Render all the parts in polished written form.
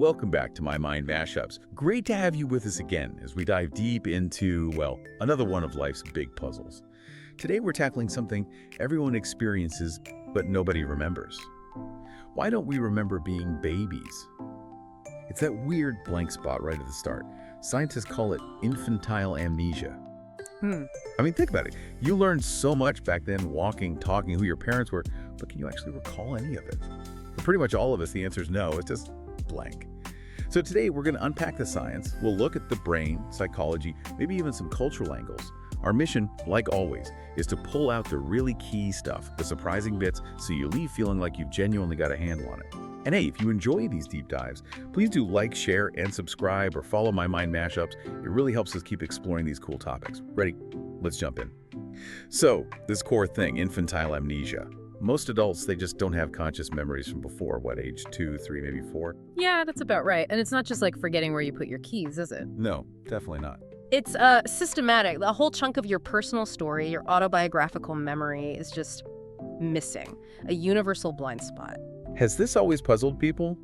Welcome back to My Mind MashUps. Great to have you with us again as we dive deep into, well, another one of life's big puzzles. Today we're tackling something everyone experiences, but nobody remembers. Why don't we remember being babies? It's that weird blank spot right at the start. Scientists call it infantile amnesia. I mean, think about it. You learned so much back then, walking, talking, who your parents were, but can you actually recall any of it? For pretty much all of us, the answer is no. It's just blank. So today we're going to unpack the science. We'll look at the brain, psychology, maybe even some cultural angles. Our mission, like always, is to pull out the really key stuff, the surprising bits, so you leave feeling like you've genuinely got a handle on it. And hey, if you enjoy these deep dives, please do like, share, and subscribe or follow My Mind MashUps. It really helps us keep exploring these cool topics. Ready? Let's jump in. So, this core thing, infantile amnesia. Most adults, they just don't have conscious memories from before, what, age 2, 3, maybe 4? Yeah, that's about right. And it's not just like forgetting where you put your keys, is it? No, definitely not. It's systematic. A whole chunk of your personal story, your autobiographical memory is just missing. A universal blind spot. Has this always puzzled people?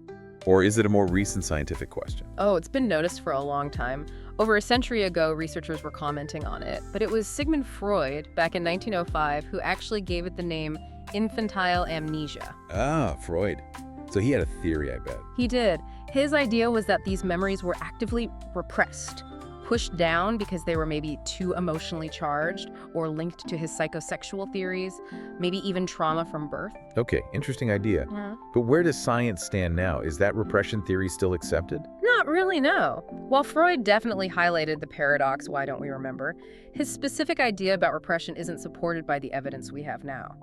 Or is it a more recent scientific question? Oh, it's been noticed for a long time. Over a century ago, researchers were commenting on it. But it was Sigmund Freud, back in 1905, who actually gave it the name infantile amnesia. Ah, Freud. So he had a theory, I bet. He did. His idea was that these memories were actively repressed, pushed down because they were maybe too emotionally charged or linked to his psychosexual theories, maybe even trauma from birth. Okay, interesting idea. But where does science stand now? Is that repression theory still accepted? Not really, no. While Freud definitely highlighted the paradox, why don't we remember, his specific idea about repression isn't supported by the evidence we have now.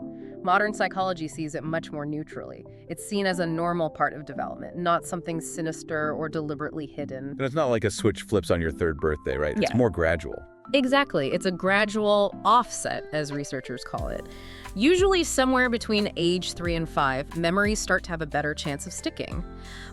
Modern psychology sees it much more neutrally. It's seen as a normal part of development, not something sinister or deliberately hidden. But it's not like a switch flips on your 3rd birthday, right? It's Yeah. more gradual. Exactly. It's a gradual offset, as researchers call it. Usually somewhere between age 3 and 5, memories start to have a better chance of sticking.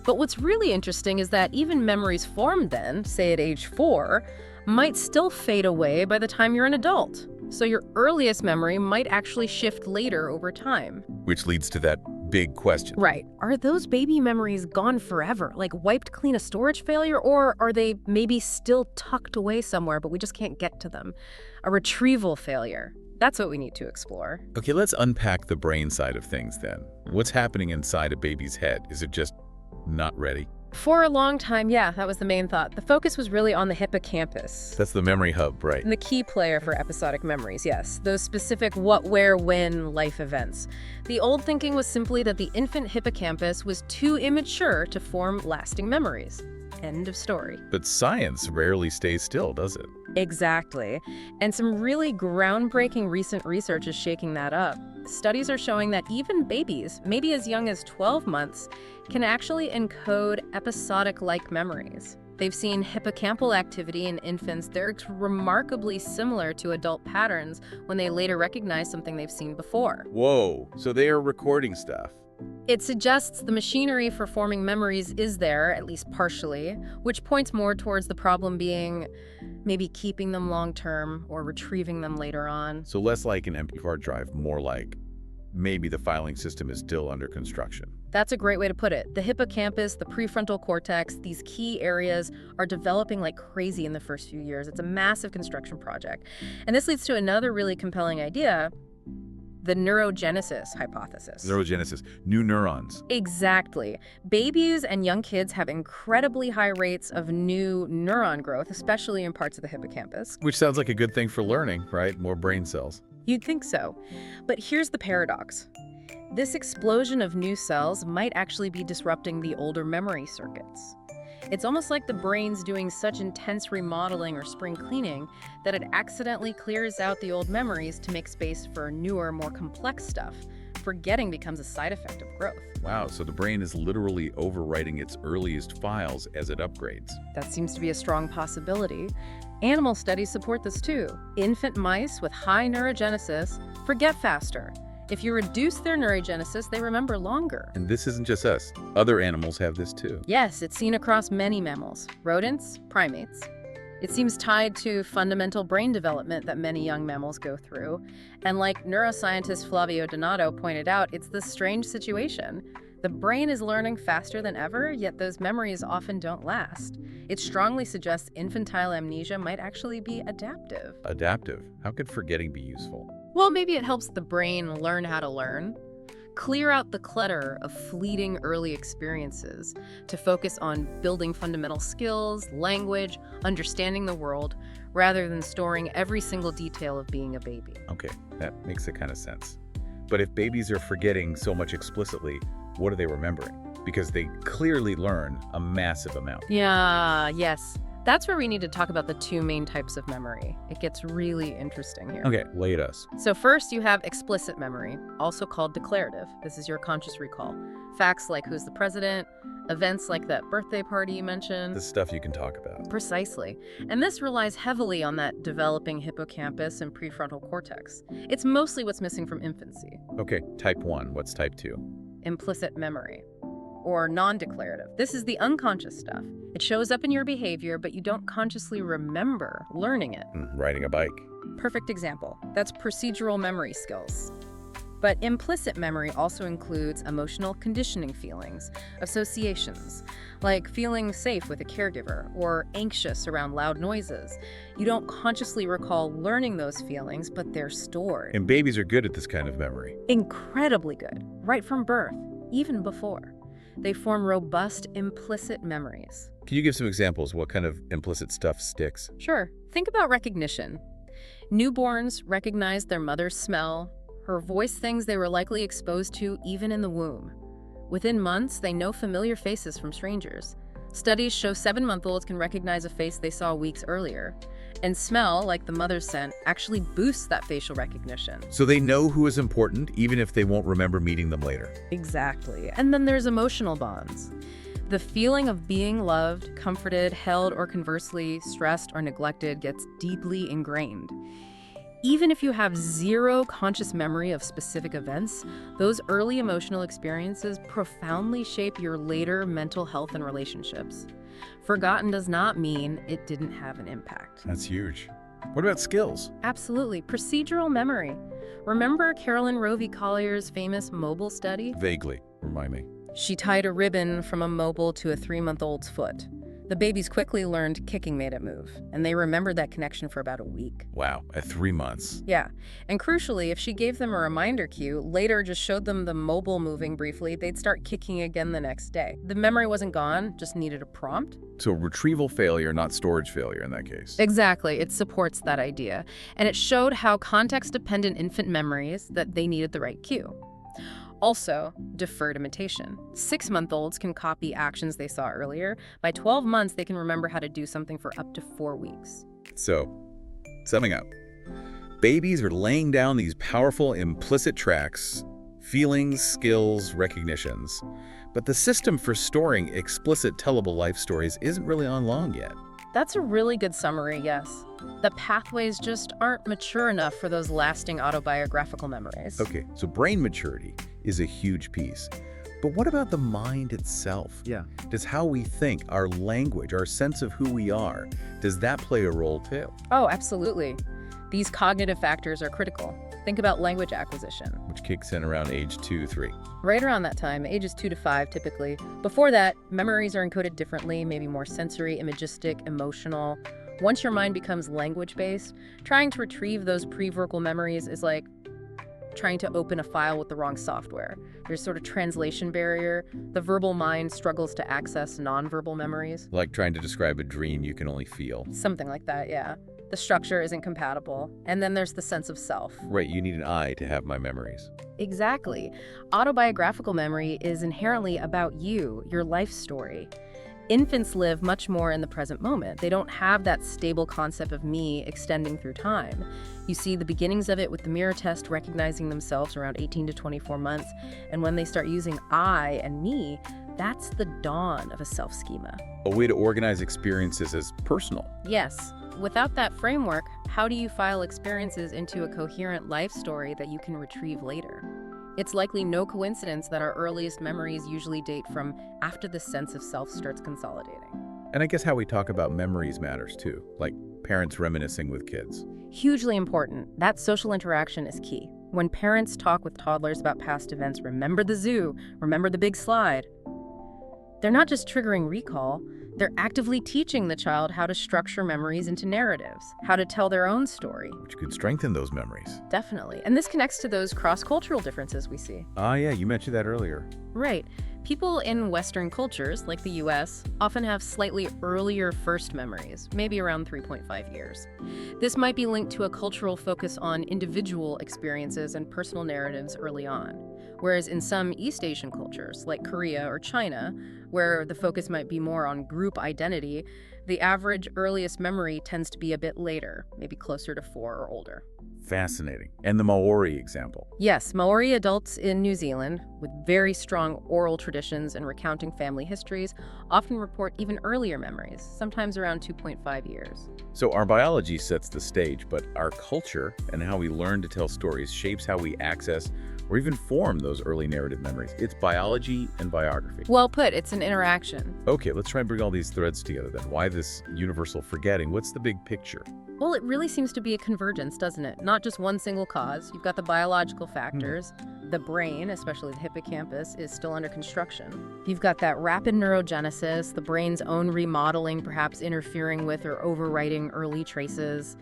But what's really interesting is that even memories formed then, say at age 4, might still fade away by the time you're an adult. So your earliest memory might actually shift later over time. Which leads to that big question. Right. Are those baby memories gone forever, like wiped clean a storage failure, or are they maybe still tucked away somewhere but we just can't get to them? A retrieval failure. That's what we need to explore. Okay, let's unpack the brain side of things then. What's happening inside a baby's head? Is it just not ready? For a long time, yeah, that was the main thought. The focus was really on the hippocampus. That's the memory hub, right? And the key player for episodic memories, yes. Those specific what, where, when life events. The old thinking was simply that the infant hippocampus was too immature to form lasting memories. End of story. But science rarely stays still, does it? Exactly. And some really groundbreaking recent research is shaking that up. Studies are showing that even babies, maybe as young as 12 months, can actually encode episodic-like memories. They've seen hippocampal activity in infants that are remarkably similar to adult patterns when they later recognize something they've seen before. Whoa, so they are recording stuff. It suggests the machinery for forming memories is there, at least partially, which points more towards the problem being maybe keeping them long-term or retrieving them later on. So less like an empty hard drive, more like maybe the filing system is still under construction. That's a great way to put it. The hippocampus, the prefrontal cortex, these key areas are developing like crazy in the first few years. It's a massive construction project. And this leads to another really compelling idea, the neurogenesis hypothesis. Neurogenesis, new neurons. Exactly. Babies and young kids have incredibly high rates of new neuron growth, especially in parts of the hippocampus. Which sounds like a good thing for learning, right? More brain cells. You'd think so. But here's the paradox. This explosion of new cells might actually be disrupting the older memory circuits. It's almost like the brain's doing such intense remodeling or spring cleaning that it accidentally clears out the old memories to make space for newer, more complex stuff. Forgetting becomes a side effect of growth. Wow, so the brain is literally overwriting its earliest files as it upgrades. That seems to be a strong possibility. Animal studies support this too. Infant mice with high neurogenesis forget faster. If you reduce their neurogenesis, they remember longer. And this isn't just us. Other animals have this too. Yes, it's seen across many mammals, rodents, primates. It seems tied to fundamental brain development that many young mammals go through. And like neuroscientist Flavio Donato pointed out, it's this strange situation. The brain is learning faster than ever, yet those memories often don't last. It strongly suggests infantile amnesia might actually be adaptive. Adaptive? How could forgetting be useful? Well, maybe it helps the brain learn how to learn. Clear out the clutter of fleeting early experiences to focus on building fundamental skills, language, understanding the world, rather than storing every single detail of being a baby. Okay, that makes a kind of sense. But if babies are forgetting so much explicitly, what are they remembering? Because they clearly learn a massive amount. Yes. That's where we need to talk about the two main types of memory. It gets really interesting here. Okay, lay it us. So first you have explicit memory, also called declarative. This is your conscious recall. Facts like who's the president, events like that birthday party you mentioned. The stuff you can talk about. Precisely. And this relies heavily on that developing hippocampus and prefrontal cortex. It's mostly what's missing from infancy. Okay, type 1. What's type 2? Implicit memory, or non-declarative. This is the unconscious stuff. It shows up in your behavior, but you don't consciously remember learning it. Riding a bike. Perfect example. That's procedural memory skills. But implicit memory also includes emotional conditioning feelings, associations, like feeling safe with a caregiver or anxious around loud noises. You don't consciously recall learning those feelings, but they're stored. And babies are good at this kind of memory. Incredibly good, right from birth, even before. They form robust implicit memories. Can you give some examples? What kind of implicit stuff sticks? Sure. Think about recognition. Newborns recognize their mother's smell, her voice, things they were likely exposed to even in the womb. Within months, they know familiar faces from strangers. Studies show 7-month-olds can recognize a face they saw weeks earlier. And smell, like the mother's scent, actually boosts that facial recognition. So they know who is important, even if they won't remember meeting them later. Exactly. And then there's emotional bonds. The feeling of being loved, comforted, held, or conversely stressed or neglected gets deeply ingrained. Even if you have zero conscious memory of specific events, those early emotional experiences profoundly shape your later mental health and relationships. Forgotten does not mean it didn't have an impact. That's huge. What about skills? Absolutely. Procedural memory. Remember Carolyn Rovi Collier's famous mobile study? Vaguely. Remind me. She tied a ribbon from a mobile to a 3-month-old's foot. The babies quickly learned kicking made it move, and they remembered that connection for about a week. Wow, at 3 months. Yeah, and crucially, if she gave them a reminder cue, later just showed them the mobile moving briefly, they'd start kicking again the next day. The memory wasn't gone, just needed a prompt. So retrieval failure, not storage failure in that case. Exactly, it supports that idea. And it showed how context-dependent infant memories that they needed the right cue. Also, deferred imitation. 6-month-olds can copy actions they saw earlier. By 12 months, they can remember how to do something for up to 4 weeks. So, summing up, babies are laying down these powerful implicit tracks, feelings, skills, recognitions. But the system for storing explicit tellable life stories isn't really on long yet. That's a really good summary, yes. The pathways just aren't mature enough for those lasting autobiographical memories. Okay, so brain maturity is a huge piece. But what about the mind itself? Yeah. Does how we think, our language, our sense of who we are, does that play a role too? Oh, absolutely. These cognitive factors are critical. Think about language acquisition. Which kicks in around age 2, 3. Right around that time, ages 2 to 5 typically. Before that, memories are encoded differently, maybe more sensory, imagistic, emotional. Once your mind becomes language-based, trying to retrieve those pre-verbal memories is like trying to open a file with the wrong software. There's sort of translation barrier. The verbal mind struggles to access nonverbal memories. Like trying to describe a dream you can only feel. Something like that, yeah. The structure isn't compatible. And then there's the sense of self. Right, you need an eye to have my memories. Exactly. Autobiographical memory is inherently about you, your life story. Infants live much more in the present moment. They don't have that stable concept of me extending through time. You see the beginnings of it with the mirror test recognizing themselves around 18 to 24 months. And when they start using I and me, that's the dawn of a self-schema. A way to organize experiences as personal. Yes. Without that framework, how do you file experiences into a coherent life story that you can retrieve later? It's likely no coincidence that our earliest memories usually date from after the sense of self starts consolidating. And I guess how we talk about memories matters too, like parents reminiscing with kids. Hugely important. That social interaction is key. When parents talk with toddlers about past events, remember the zoo, remember the big slide, they're not just triggering recall, they're actively teaching the child how to structure memories into narratives, how to tell their own story. Which could strengthen those memories. Definitely. And this connects to those cross-cultural differences we see. Ah, yeah, you mentioned that earlier. Right. People in Western cultures, like the US, often have slightly earlier first memories, maybe around 3.5 years. This might be linked to a cultural focus on individual experiences and personal narratives early on. Whereas in some East Asian cultures, like Korea or China, where the focus might be more on group identity, the average earliest memory tends to be a bit later, maybe closer to 4 or older. Fascinating. And the Maori example. Yes, Maori adults in New Zealand, with very strong oral traditions and recounting family histories, often report even earlier memories, sometimes around 2.5 years. So our biology sets the stage, but our culture and how we learn to tell stories shapes how we access or even form those early narrative memories. It's biology and biography. Well put, it's an interaction. Okay, let's try and bring all these threads together then. Why this universal forgetting? What's the big picture? Well, it really seems to be a convergence, doesn't it? Not just one single cause. You've got the biological factors. The brain, especially the hippocampus, is still under construction. You've got that rapid neurogenesis, the brain's own remodeling, perhaps interfering with or overwriting early traces.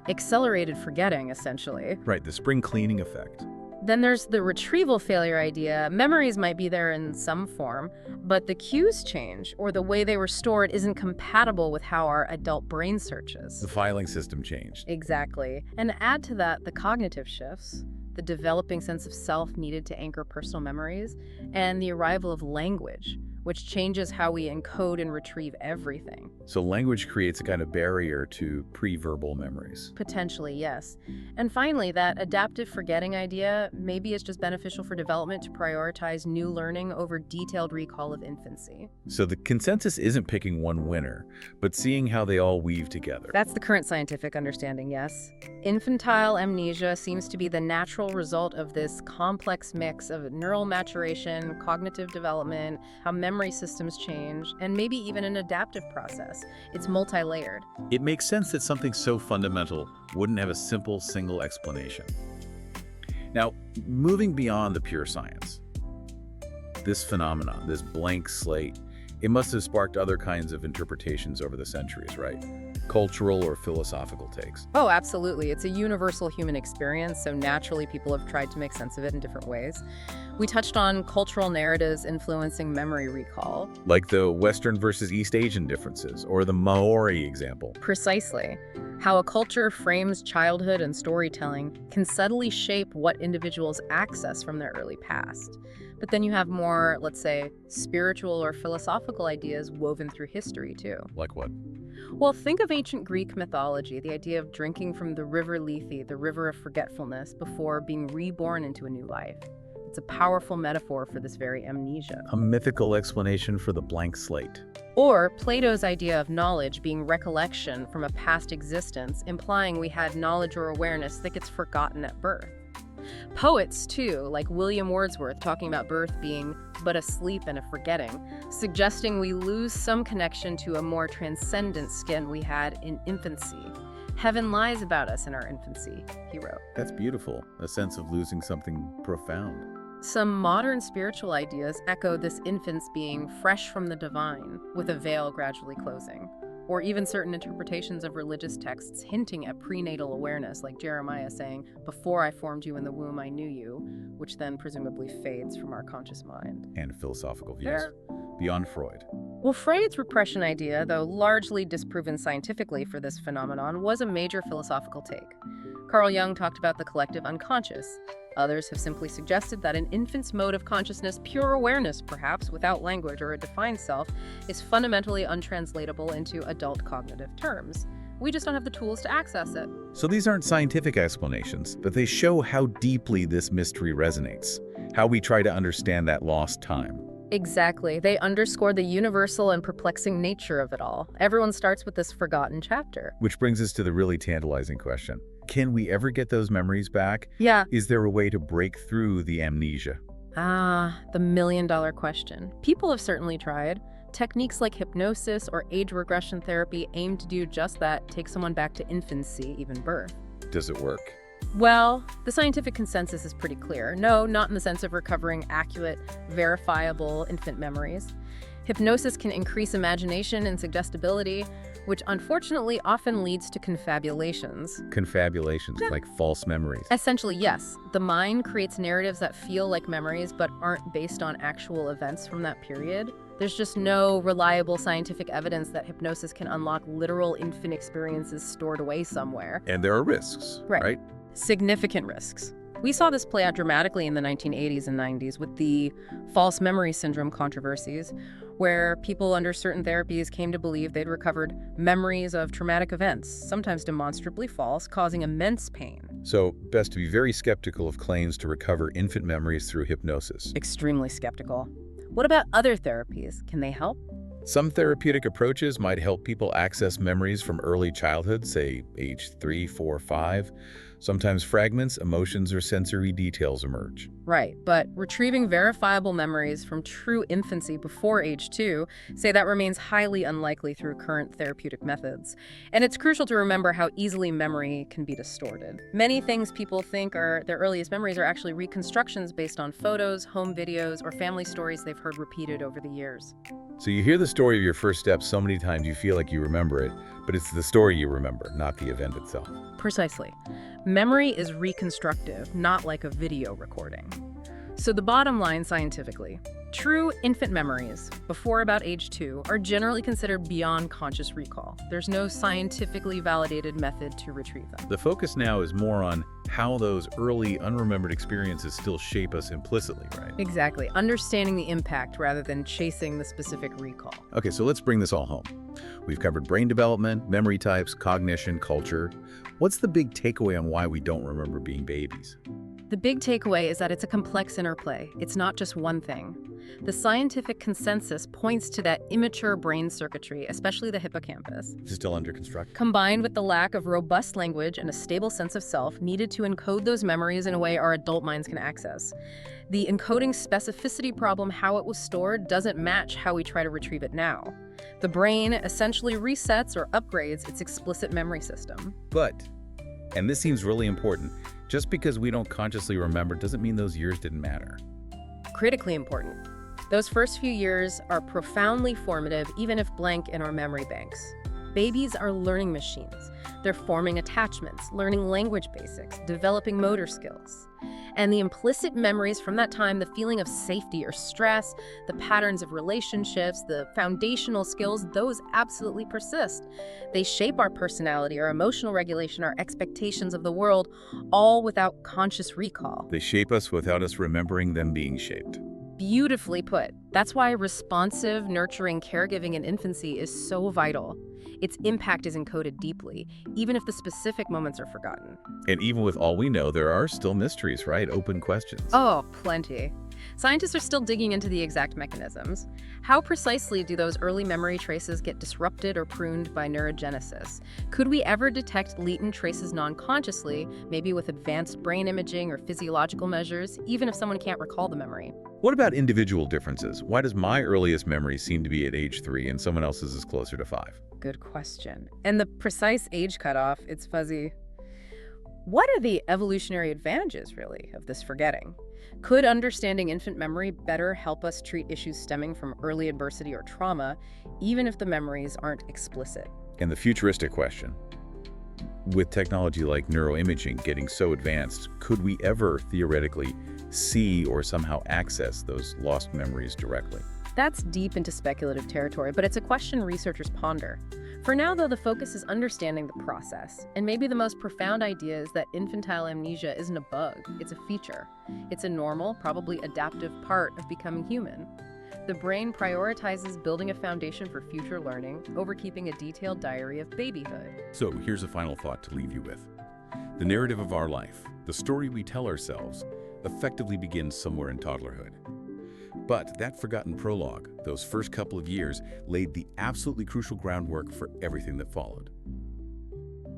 Accelerated forgetting, essentially. Right, the spring cleaning effect. Then there's the retrieval failure idea. Memories might be there in some form, but the cues change, or the way they were stored isn't compatible with how our adult brain searches. The filing system changed. Exactly. And add to that the cognitive shifts, the developing sense of self needed to anchor personal memories, and the arrival of language, which changes how we encode and retrieve everything. So language creates a kind of barrier to pre-verbal memories. Potentially, yes. And finally, that adaptive forgetting idea maybe is just beneficial for development to prioritize new learning over detailed recall of infancy. So the consensus isn't picking one winner, but seeing how they all weave together. That's the current scientific understanding, yes. Infantile amnesia seems to be the natural result of this complex mix of neural maturation, cognitive development, how memory systems change, and maybe even an adaptive process. It's multi-layered. It makes sense that something so fundamental wouldn't have a simple single explanation. Now, moving beyond the pure science, this phenomenon, this blank slate, it must have sparked other kinds of interpretations over the centuries, right? Cultural or philosophical takes. Oh, absolutely. It's a universal human experience, so naturally people have tried to make sense of it in different ways. We touched on cultural narratives influencing memory recall. Like the Western versus East Asian differences, or the Maori example. Precisely. How a culture frames childhood and storytelling can subtly shape what individuals access from their early past. But then you have more, let's say, spiritual or philosophical ideas woven through history, too. Like what? Well, think of ancient Greek mythology, the idea of drinking from the river Lethe, the river of forgetfulness, before being reborn into a new life. It's a powerful metaphor for this very amnesia. A mythical explanation for the blank slate. Or Plato's idea of knowledge being recollection from a past existence, implying we had knowledge or awareness that gets forgotten at birth. Poets, too, like William Wordsworth, talking about birth being but a sleep and a forgetting, suggesting we lose some connection to a more transcendent skin we had in infancy. Heaven lies about us in our infancy, he wrote. That's beautiful, a sense of losing something profound. Some modern spiritual ideas echo this infant's being fresh from the divine, with a veil gradually closing. Or even certain interpretations of religious texts hinting at prenatal awareness, like Jeremiah saying, "Before I formed you in the womb, I knew you," which then presumably fades from our conscious mind. And philosophical views. Beyond Freud. Well, Freud's repression idea, though largely disproven scientifically for this phenomenon, was a major philosophical take. Carl Jung talked about the collective unconscious. Others have simply suggested that an infant's mode of consciousness, pure awareness perhaps, without language or a defined self, is fundamentally untranslatable into adult cognitive terms. We just don't have the tools to access it. So these aren't scientific explanations, but they show how deeply this mystery resonates, how we try to understand that lost time. Exactly. They underscore the universal and perplexing nature of it all. Everyone starts with this forgotten chapter. Which brings us to the really tantalizing question. Can we ever get those memories back? Yeah. Is there a way to break through the amnesia? The million-dollar question. People have certainly tried. Techniques like hypnosis or age regression therapy aim to do just that, take someone back to infancy, even birth. Does it work? Well, the scientific consensus is pretty clear. No, not in the sense of recovering accurate, verifiable infant memories. Hypnosis can increase imagination and suggestibility, which unfortunately often leads to confabulations. Confabulations, like false memories. Essentially, yes. The mind creates narratives that feel like memories but aren't based on actual events from that period. There's just no reliable scientific evidence that hypnosis can unlock literal infant experiences stored away somewhere. And there are risks, right? Significant risks. We saw this play out dramatically in the 1980s and 90s with the false memory syndrome controversies, where people under certain therapies came to believe they'd recovered memories of traumatic events, sometimes demonstrably false, causing immense pain. So, best to be very skeptical of claims to recover infant memories through hypnosis. Extremely skeptical. What about other therapies? Can they help? Some therapeutic approaches might help people access memories from early childhood, say age 3, 4, 5. Sometimes fragments, emotions, or sensory details emerge. Right, but retrieving verifiable memories from true infancy before age 2, say that remains highly unlikely through current therapeutic methods. And it's crucial to remember how easily memory can be distorted. Many things people think are their earliest memories are actually reconstructions based on photos, home videos, or family stories they've heard repeated over the years. So you hear the story of your first step so many times you feel like you remember it, but it's the story you remember, not the event itself. Precisely. Memory is reconstructive, not like a video recording. So the bottom line scientifically, true infant memories before about age 2 are generally considered beyond conscious recall. There's no scientifically validated method to retrieve them. The focus now is more on how those early unremembered experiences still shape us implicitly, right? Exactly. Understanding the impact rather than chasing the specific recall. Okay, so let's bring this all home. We've covered brain development, memory types, cognition, culture. What's the big takeaway on why we don't remember being babies? The big takeaway is that it's a complex interplay. It's not just one thing. The scientific consensus points to that immature brain circuitry, especially the hippocampus, Still under construction. combined with the lack of robust language and a stable sense of self needed to encode those memories in a way our adult minds can access. The encoding specificity problem, how it was stored, doesn't match how we try to retrieve it now. The brain essentially resets or upgrades its explicit memory system. But, and this seems really important, just because we don't consciously remember doesn't mean those years didn't matter. Critically important. Those first few years are profoundly formative, even if blank in our memory banks. Babies are learning machines. They're forming attachments, learning language basics, developing motor skills. And the implicit memories from that time, the feeling of safety or stress, the patterns of relationships, the foundational skills, those absolutely persist. They shape our personality, our emotional regulation, our expectations of the world, all without conscious recall. They shape us without us remembering them being shaped. Beautifully put. That's why responsive, nurturing caregiving in infancy is so vital. Its impact is encoded deeply, even if the specific moments are forgotten. And even with all we know, there are still mysteries, right? Open questions. Oh, plenty. Scientists are still digging into the exact mechanisms. How precisely do those early memory traces get disrupted or pruned by neurogenesis? Could we ever detect latent traces non-consciously, maybe with advanced brain imaging or physiological measures, even if someone can't recall the memory? What about individual differences? Why does my earliest memory seem to be at age 3 and someone else's is closer to 5? Good question. And the precise age cutoff, it's fuzzy. What are the evolutionary advantages, really, of this forgetting? Could understanding infant memory better help us treat issues stemming from early adversity or trauma, even if the memories aren't explicit? And the futuristic question. With technology like neuroimaging getting so advanced, could we ever theoretically see or somehow access those lost memories directly? That's deep into speculative territory, but it's a question researchers ponder. For now, though, the focus is understanding the process. And maybe the most profound idea is that infantile amnesia isn't a bug, it's a feature. It's a normal, probably adaptive part of becoming human. The brain prioritizes building a foundation for future learning over keeping a detailed diary of babyhood. So here's a final thought to leave you with. The narrative of our life, the story we tell ourselves, effectively begins somewhere in toddlerhood. But that forgotten prologue, those first couple of years, laid the absolutely crucial groundwork for everything that followed.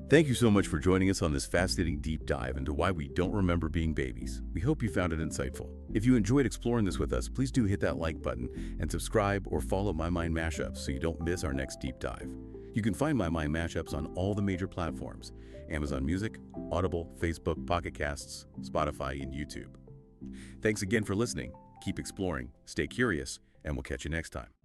Thank you so much for joining us on this fascinating deep dive into why we don't remember being babies. We hope you found it insightful. If you enjoyed exploring this with us, please do hit that like button and subscribe or follow My Mind Mashups so you don't miss our next deep dive. You can find My Mind Mashups on all the major platforms. Amazon Music, Audible, Facebook, Pocket Casts, Spotify, and YouTube. Thanks again for listening. Keep exploring, stay curious, and we'll catch you next time.